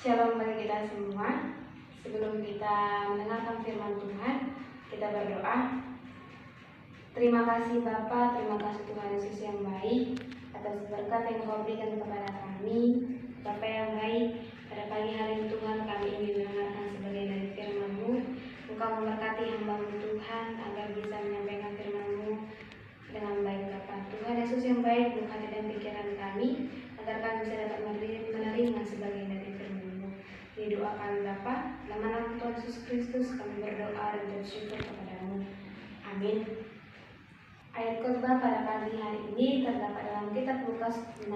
Shalom bagi kita semua. Sebelum kita mendengarkan firman Tuhan, kita berdoa. Terima kasih Bapa, terima kasih Tuhan Yesus yang baik atas berkat yang Kau berikan kepada kami. Bapa yang baik, pada pagi hari ini Tuhan kami ingin mendengarkan sebagian dari firman-Mu. Engkau memberkati hamba-Mu Tuhan agar bisa menyampaikan firman-Mu dengan baik Bapa. Tuhan Yesus yang baik, buka hati dan pikiran kami agar kami bisa dapat menerima sebagian dari firman-Mu. Didoakan Bapa, dalam nama Tuhan Yesus Kristus kami berdoa dan bersyukur kepada-Mu. Amin. Ayat khotbah pada pagi hari ini terdapat dalam kitab Lukas 6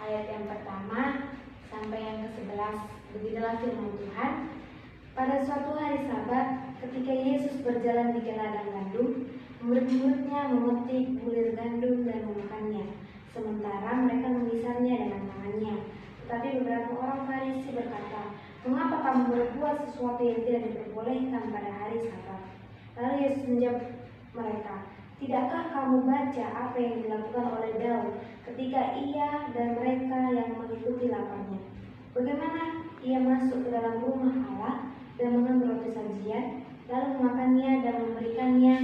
ayat yang pertama sampai yang ke-11. Beginilah firman Tuhan. Pada suatu hari Sabat, ketika Yesus berjalan di ladang gandum, murid-muridnya memetik bulir gandum dan memakannya, sementara mereka mengisarnya dengan tangannya. Tetapi beberapa orang Farisi berkata, "Mengapa kamu berbuat sesuatu yang tidak diperbolehkan pada hari Sabat?" Lalu Yesus menjawab mereka, "Tidakkah kamu baca apa yang dilakukan oleh Daud ketika ia dan mereka yang mengikuti laparnya? Bagaimana ia masuk ke dalam rumah Allah dan mengambil roti sajian, lalu memakannya dan memberikannya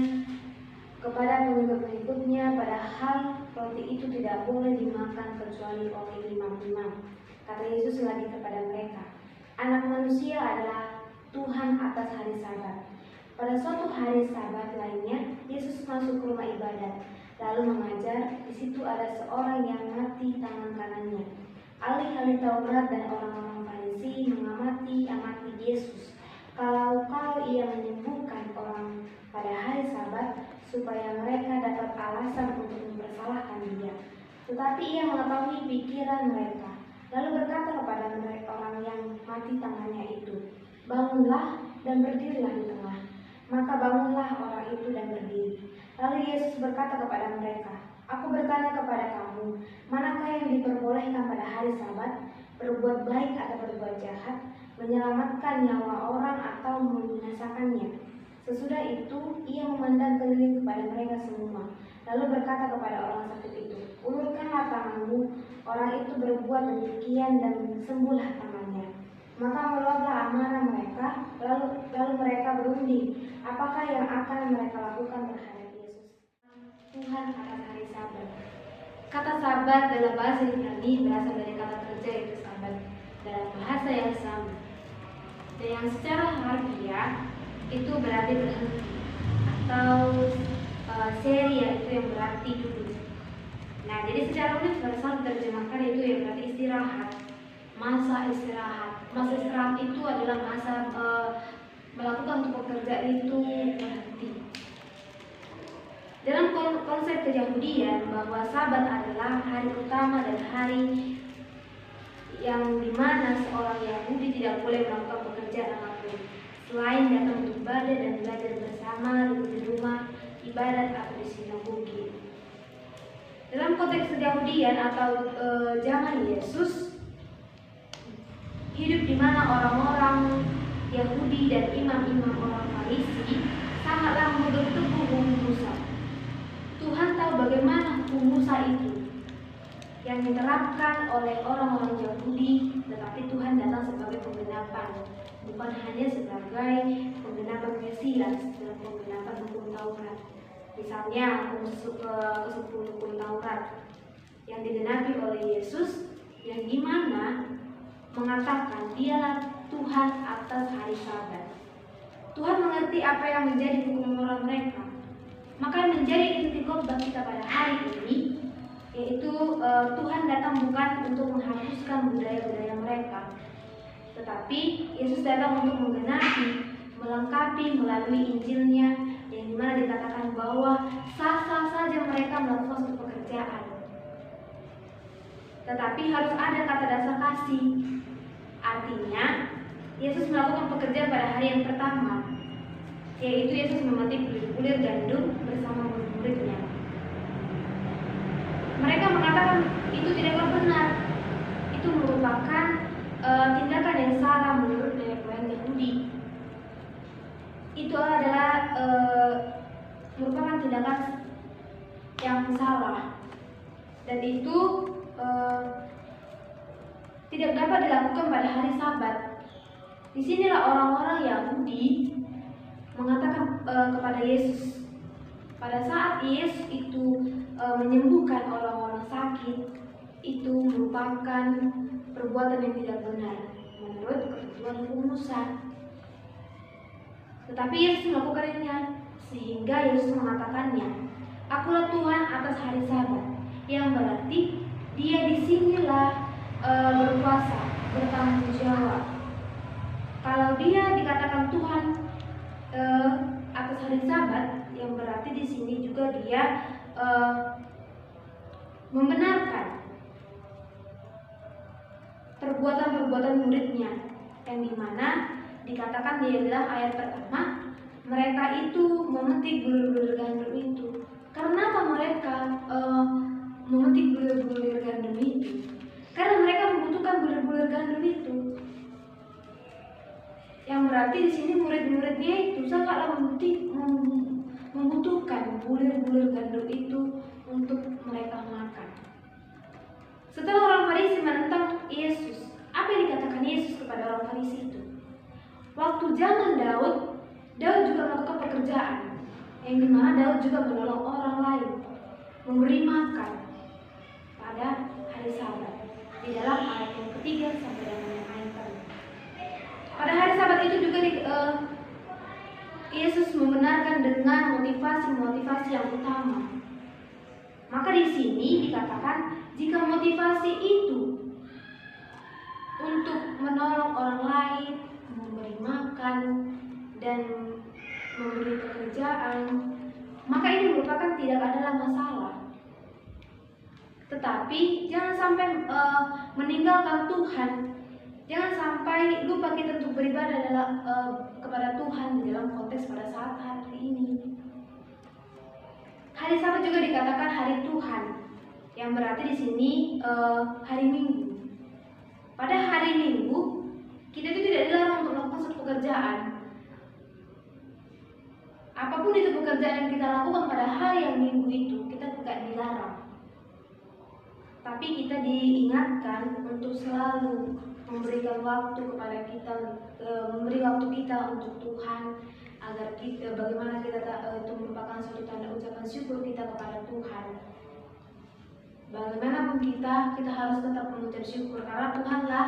kepada pengikut-pengikutnya, padahal roti itu tidak boleh dimakan kecuali oleh imam-imam." Kata Yesus lagi kepada mereka, "Anak manusia adalah Tuhan atas hari Sabat." Pada suatu hari Sabat lainnya, Yesus masuk ke rumah ibadat, lalu mengajar. Di situ ada seorang yang mati tangan kanannya. Ahli-ahli Taurat dan orang-orang Farisi mengamati Yesus. Kalau ia menyembuhkan orang pada hari Sabat, supaya mereka dapat alasan untuk mempersalahkan dia. Tetapi ia mengetahui pikiran mereka, lalu berkata kepada orang yang mati tangannya itu, "Bangunlah dan berdirilah di tengah." Maka bangunlah orang itu dan berdiri. Lalu Yesus berkata kepada mereka, "Aku bertanya kepada kamu, manakah yang diperbolehkan pada hari Sabat, berbuat baik atau berbuat jahat, menyelamatkan nyawa orang atau membinasakannya?" Sesudah itu, ia memandang keliling kepada mereka semua, lalu berkata kepada orang sakit itu, "Ulurkanlah tanganmu." Orang itu berbuat demikian dan sembuhlah tangannya. Maka meluaplah amarah mereka, lalu mereka berunding apakah yang akan mereka lakukan terhadap Yesus. Tuhan atas hari Sabat. Kata Sabat dalam bahasa Ibrani berasal dari kata kerja yaitu Sabat dalam bahasa yang sama, dan yang secara harfiah itu berarti berhenti, atau seri yaitu yang berarti duduk. Nah, jadi secara universal terjemahkan itu yang berarti istirahat, masa istirahat. Masa istirahat itu adalah masa melakukan untuk pekerjaan itu berhenti. Dalam konsep keyahudian bahwa Sabat adalah hari utama dan hari yang dimana seorang Yahudi tidak boleh melakukan pekerjaan apapun selain datang untuk ibadah dan belajar bersama di rumah ibadat atau di sinagoge. Dalam konteks keyahudian atau zaman Yesus, hidup di mana orang-orang Yahudi dan imam-imam orang Farisi sangatlah memegang teguh hukum Musa. Tuhan tahu bagaimana hukum Musa itu yang diterapkan oleh orang-orang Yahudi, tetapi Tuhan datang sebagai penggenapan, bukan hanya sebagai penggenapan Mesias dalam penggenapan hukum Taurat. Misalnya ke-10 hukum Taurat yang digenapi oleh Yesus, yang dimana mengatakan dialah Tuhan atas hari Sabat. Tuhan mengerti apa yang menjadi hukum moral mereka. Maka menjadi inti khotbah kita pada hari ini, yaitu Tuhan datang bukan untuk menghapuskan budaya-budaya mereka, tetapi Yesus datang untuk menggenapi, melengkapi melalui Injilnya, yang dimana dikatakan bahwa sah-sah saja mereka melakukan suatu pekerjaan, tetapi harus ada kata dasar kasih. Artinya, Yesus melakukan pekerjaan pada hari yang pertama, yaitu Yesus memetik bulir gandum bersama murid-muridnya. Mereka mengatakan itu tidaklah benar, itu merupakan tindakan yang salah menurut nenek moyang Yahudi. Itu adalah merupakan tindakan yang salah, dan itu tidak dapat dilakukan pada hari Sabat. Disinilah orang-orang Yahudi mengatakan kepada Yesus, pada saat Yesus itu menyembuhkan orang-orang sakit, itu merupakan perbuatan yang tidak benar menurut ketentuan hukum Musa. Tetapi Yesus melakukannya, sehingga Yesus mengatakannya, "Akulah Tuhan atas hari Sabat," yang berarti Dia disinilah berkuasa, bertanggung jawab. Kalau Dia dikatakan Tuhan atas hari Sabat, yang berarti di sini juga Dia membenarkan perbuatan-perbuatan muridnya, yang dimana dikatakan di dalam ayat pertama, mereka itu memetik bulir-bulir gandum itu. Kenapa mereka memetik bulir-bulir gandum itu? Karena mereka membutuhkan bulir-bulir gandum itu. Yang berarti di sini murid-muridnya itu sangatlah membutuhkan bulir-bulir gandum itu untuk mereka makan. Setelah orang Farisi menentang Yesus, apa yang dikatakan Yesus kepada orang Farisi itu? Waktu zaman Daud juga melakukan pekerjaan, yang dimana Daud juga menolong orang lain, memberi makan pada hari Sabat. Di dalam ayat yang ketiga sampai dengan ayat kelima. Pada hari Sabat itu juga Yesus membenarkan dengan motivasi-motivasi yang utama. Maka di sini dikatakan jika motivasi itu untuk menolong orang lain, memberi makan, dan memberi pekerjaan, maka ini merupakan tidak adalah masalah. Tetapi jangan sampai meninggalkan Tuhan, jangan sampai lupa kita untuk beribadah kepada Tuhan di dalam konteks pada saat hari ini. Hari Sabat juga dikatakan hari Tuhan, yang berarti di sini hari Minggu. Pada hari Minggu kita itu tidak dilarang untuk melakukan suatu pekerjaan. Apapun itu pekerjaan yang kita lakukan pada hari yang Minggu itu, kita tidak dilarang. Tapi kita diingatkan untuk selalu memberikan waktu kepada kita, memberi waktu kita untuk Tuhan, agar kita bagaimana kita itu merupakan suatu tanda ucapan syukur kita kepada Tuhan. Bagaimanapun kita harus tetap mengucap syukur karena Tuhanlah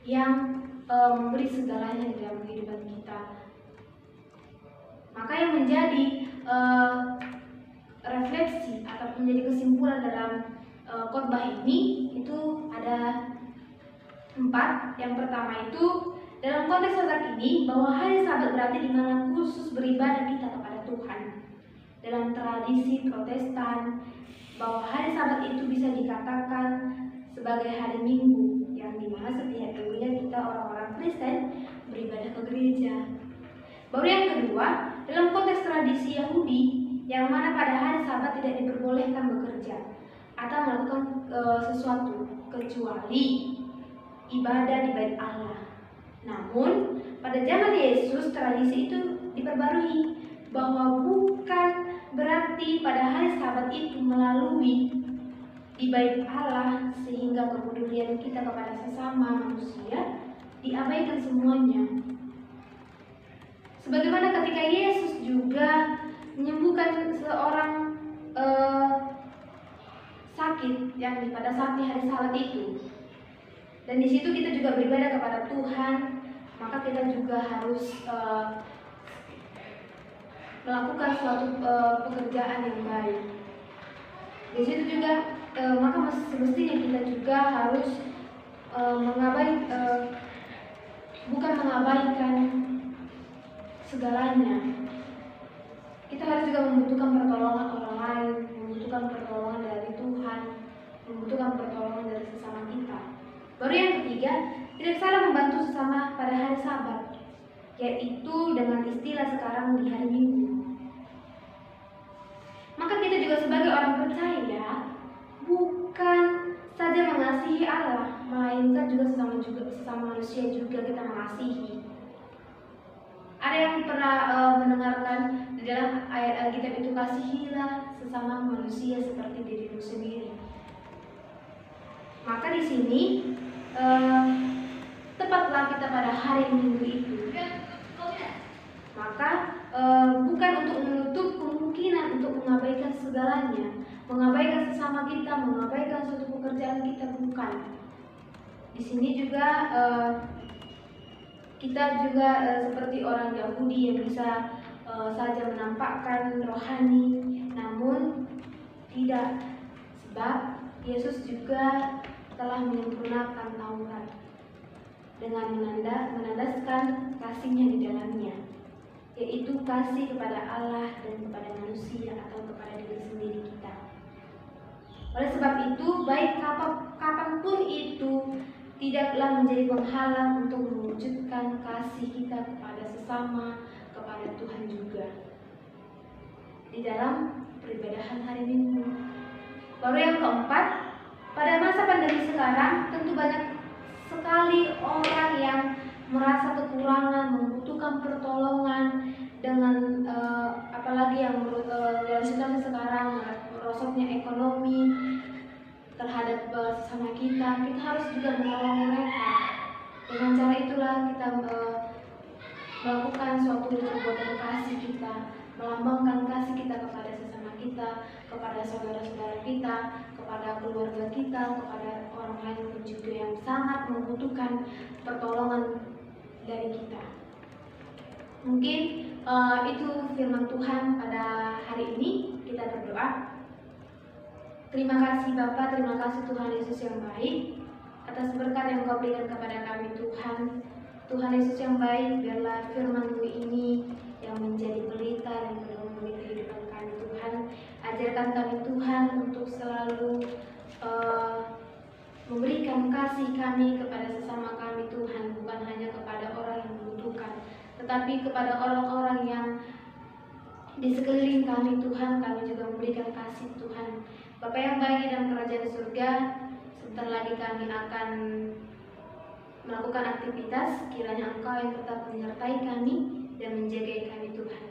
yang memberi segalanya di dalam kehidupan kita. Maka yang menjadi refleksi atau menjadi kesimpulan dalam khotbah ini itu ada 4. Yang pertama itu dalam konteks saat ini bahwa hari Sabat berarti di mana khusus beribadah kita kepada Tuhan. Dalam tradisi Protestan bahwa hari Sabat itu bisa dikatakan sebagai hari Minggu, yang dimana setiap minggunya kita orang-orang Kristen beribadah ke gereja. Baru yang kedua, dalam konteks tradisi Yahudi, yang mana pada hari Sabat tidak diperbolehkan bekerja atau melakukan sesuatu kecuali ibadah di bait Allah. Namun pada zaman Yesus tradisi itu diperbarui bahwa bukan berarti pada hari Sabat itu melalui di bait Allah sehingga kepedulian kita kepada sesama manusia diabaikan semuanya. Sebagaimana ketika Yesus juga menyembuhkan seorang sakit yang pada saat di hari Sabat itu, dan di situ kita juga beribadah kepada Tuhan, maka kita juga harus melakukan suatu pekerjaan yang baik. Di situ juga maka semestinya kita juga harus bukan mengabaikan segalanya. Kita harus juga membutuhkan pertolongan orang lain, membutuhkan pertolongan dari Tuhan, membutuhkan pertolongan dari sesama kita. Baru yang ketiga, tidak salah membantu sesama pada hari Sabat, yaitu dengan istilah sekarang di hari Minggu. Maka kita juga sebagai orang percaya bukan saja mengasihi Allah, melainkan juga sesama manusia juga kita mengasihi. Ada yang pernah mendengarkan di dalam ayat Alkitab itu, kasihilah sesama manusia seperti dirimu sendiri. Maka di sini tepat bersempatlah kita pada hari Minggu itu, maka bukan untuk menutup kemungkinan untuk mengabaikan segalanya, mengabaikan sesama kita, mengabaikan suatu pekerjaan kita, bukan. Di sini juga kita juga seperti orang Yahudi yang bisa saja menampakkan rohani, namun tidak, sebab Yesus juga telah menyempurnakan Taurat dengan menandaskan kasih-Nya di dalamnya, yaitu kasih kepada Allah dan kepada manusia atau kepada diri sendiri kita. Oleh sebab itu, baik kapanpun itu tidaklah menjadi penghalang untuk mewujudkan kasih kita kepada sesama, kepada Tuhan juga di dalam peribadahan hari Minggu. Lalu yang keempat, pada masa pandemi sekarang tentu banyak sekali orang yang merasa kekurangan, membutuhkan pertolongan dengan apalagi yang situasi sekarang, merosotnya ekonomi terhadap sesama kita. Kita harus juga menolong mereka. Dengan cara itulah kita melakukan suatu perbuatan kasih kita, melambangkan kasih kita kepada sesama kita, kepada saudara-saudara kita, kepada keluarga kita, kepada orang lain pun juga yang sangat membutuhkan pertolongan dari kita. Mungkin itu firman Tuhan pada hari ini. Kita berdoa. Terima kasih Bapa, terima kasih Tuhan Yesus yang baik atas berkat yang Kau berikan kepada kami Tuhan. Tuhan Yesus yang baik, biarlah firman-Mu ini yang menjadi pelita dan memenuhi kehidupan kami Tuhan. Ajarkan kami Tuhan untuk selalu memberikan kasih kami kepada sesama kami Tuhan, bukan hanya kepada orang yang membutuhkan, tetapi kepada orang-orang yang di sekeliling kami Tuhan. Kami juga memberikan kasih Tuhan. Bapa yang baik dalam kerajaan surga, sebentar lagi kami akan melakukan aktivitas. Kiranya Engkau yang tetap menyertai kami dan menjaga kami Tuhan.